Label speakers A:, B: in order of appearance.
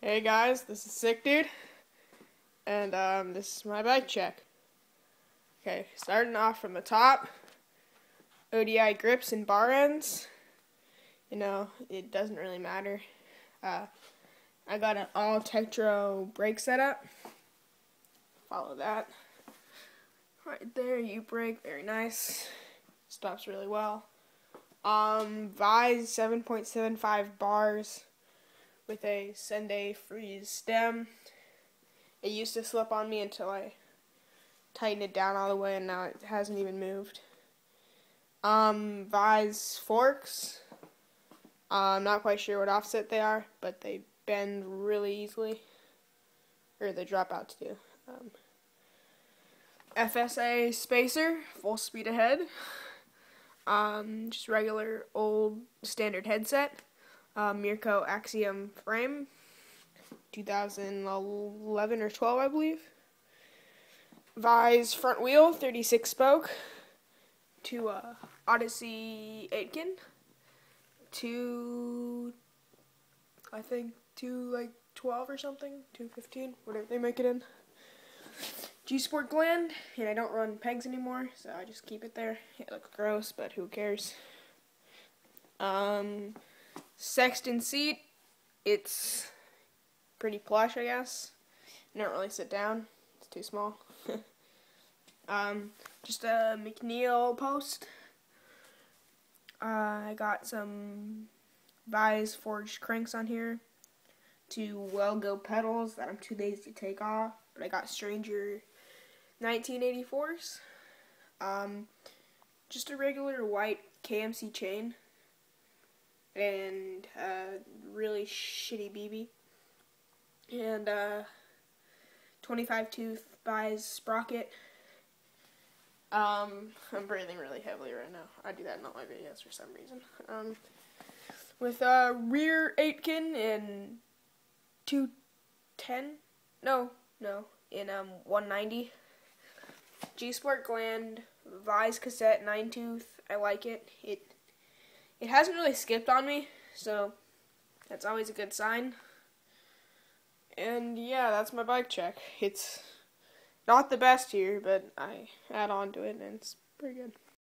A: Hey guys, this is Sick Dude, and this is my bike check. Okay, starting off from the top, ODI grips and bar ends. It doesn't really matter. I got an all Tektro brake setup. Follow that. Right there, U-brake, very nice. Stops really well. Vise 7.75 bars with a Sunday freeze stem. It used to slip on me until I tightened it down all the way, and now it hasn't even moved. Vise forks. I'm not quite sure what offset they are, but they bend really easily, or they drop out to do. FSA spacer, full speed ahead. Just regular old standard headset. Mirraco Axium frame, 2011 or 12, I believe. Vise front wheel, 36 spoke. To Odyssey Aitken. To 12 or something, 215, whatever they make it in. G-Sport gland, and I don't run pegs anymore, so I just keep it there. It looks gross, but who cares? Sexton seat, it's pretty plush, I guess. I don't really sit down, it's too small. Just a McNeil post. I got some Vise forged cranks on here. Two Well-Go pedals that I'm too lazy to take off, but I got Stranger 1984s. Just a regular white KMC chain. And really shitty BB. And 25 tooth Vise sprocket. I'm breathing really heavily right now. I do that in all my videos for some reason. With rear Aitken in 210? No, in 190. G-Sport gland, Vise cassette 9 tooth. I like it. It hasn't really skipped on me, so that's always a good sign. And yeah, that's my bike check. It's not the best here, but I add on to it, and it's pretty good.